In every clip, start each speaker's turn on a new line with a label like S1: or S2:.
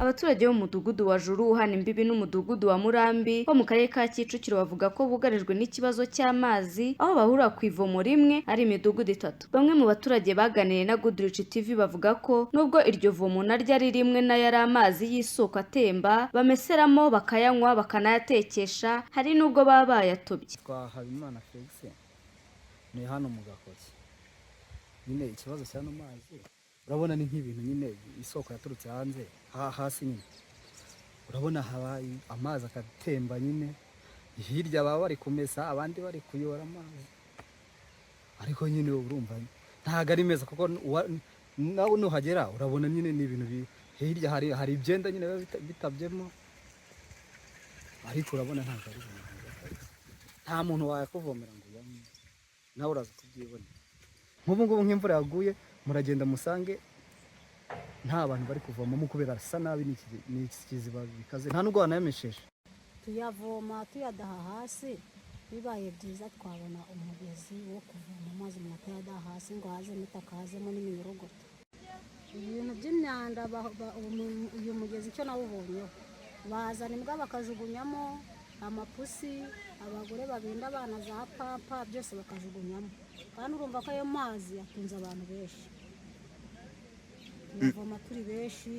S1: Abaturage bo mu mudugudu wa Juru hano imbibi n'umudugudu wa Murambi ho mu karere ka Kicukiro bavuga ko bugarijwe n'ikibazo cy'amazi aho bahura ku ivomo rimwe ari imidugudu itatu. Bamwe mu baturage baganiriye na Goodrich TV bavuga ko nubwo iryo vomo naryo ari rimwe na yari amazi y'isoko atemba bameseramo bakayanywa bakanayatekesha, hari nubwo baba bayatobye.
S2: Habimana Felix ni hano mu Gakoki. Nyine ikibazo cy'ano mazi urabona ni nk'ibintu nyine isoko yaturutse hanze hasi nyine urabona haba amazi akatemba nyine hirya baba bari kumesa abandi bari kuyora amazi ariko nyine urumva ntago ari meza kuko nawe nuhagera urabona nyine ni ibintu hirya hari ibyenda nyine bitabyemo ariko urabona ntago ari nta muntu wayakuvomera ngo uyanywe nawe uraza kubyibona. Nk'ubu ngubu nk'imvura yaguye muragenda musange nta bantu bari kuvomamo kubera asa nabi n'iki kiziba bikaze nta nubwo wanayameshesha.
S3: Tuyavoma tuyadaha hasi, bibaye byiza twabona umugezi wo kuvoma amazi mu tuyadaha hasi ngo hazemo itaka hazemo n'iminyorogoto. Ibintu by'imyanda uyu mugezi icyo nawubonyeho bazana imbwa bakajugunyamo, amapusi, abagore babinda abana za papa byose bakajugunyamo, kandi urumva ko ayo mazi atunze abantu benshi. Tuyavoma turi benshi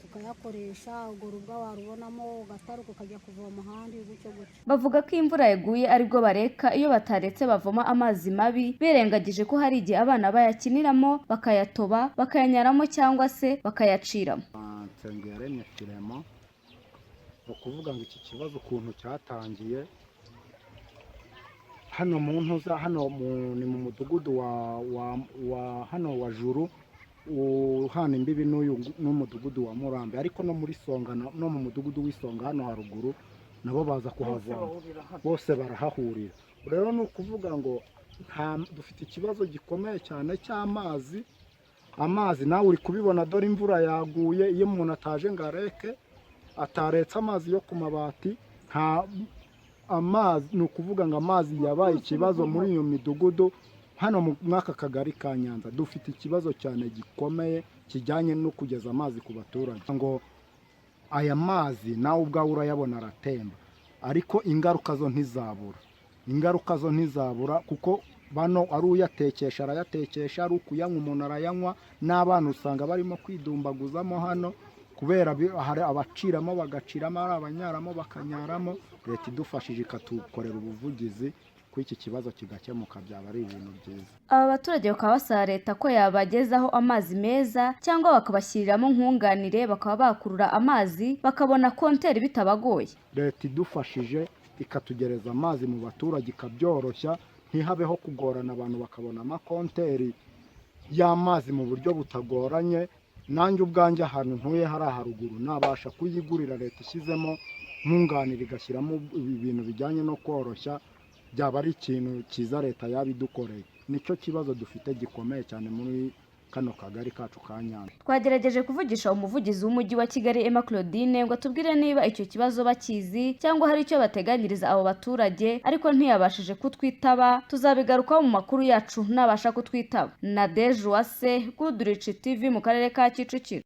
S3: tukayakoresha, ubwo rubwa warubonamo ugataruka ukajya kuvoma ahandi gutyo gutyo.
S1: Bavuga ko imvura yaguye aribwo bareka, iyo bataretse bavoma amazi mabi birengagije ko hari igihe abana bayakiniramo bakayatoba bakayanyaramo cyangwa se bakayaciramo.
S4: Nsengiyaremye Firemo ukuvuga ngo iki kibazo ukuntu cyatangiye hano mu ntuza hano ni mu mudugudu wa hano wa Juru uhana imbibi n'umudugudu wa Murambi, ariko no muri Songa no mu mudugudu w'Isonga hano haruguru nabo baza kuhavoma bose barahahurira. Rero ni ukuvuga ngo dufite ikibazo gikomeye cyane cy'amazi. Amazi nawe uri kubibona, dore imvura yaguye, iyo umuntu ataje ngo areke ataretse amazi yo ku mabati nta amazi, ni ukuvuga ngo amazi yabaye ikibazo muri iyo midugudu. Hano mu mwaka kagari ka Nyanza dufite ikibazo cyane gikomeye kijyanye no kugeza amazi ku baturage, ngo aya mazi nawe ubwawe urayabona aratemba, ariko ingaruka zo ntizabura kuko bano ari uyatekesha arayatekesha, ari ukuyanywa umuntu arayanywa, n'abana usanga barimo kwidumbaguzamo hano kubera hari abaciramo bagaciramo, ari abanyaramo bakanyaramo. Leta idufashije ikatukorera ubuvugizi ko iki kibazo kigakemuka byaba ari ibintu byiza.
S1: Aba baturage bakaba basaba leta ko yabagezaho amazi meza cyangwa bakabashyiriramo nkunganire bakaba bakurura amazi bakabona konteri bitabagoye.
S4: Leta idufashije ikatugereza amazi mu baturage ikabyoroshya, ntihabeho kugorana, abantu bakabona amakonteri y'amazi mu buryo butagoranye. Nanjye ubwanjye ahantu ntuye hari haruguru nabasha kuyigurira, leta ishyizemo nkunganire igashyiramo ibintu bijyanye no koroshya, byaba ari ikintu cyiza leta yabidukoreye. Nicyo kibazo dufite gikomeye cyane muri kano kagari kacu ka Nyanza.
S1: Twagerageje kuvugisha umuvugizi w'umujyi wa Kigali Emma Claudine ngo atubwire niba icyo kibazo bakizi cyangwa hari icyo bateganyiriza abo baturage, ariko ntiyabashije kutwitaba. Tuzabigarukaho mu makuru yacu nabasha kutwitaba. Nadege Uwase, Goodrich TV mu karere ka Kicukiro.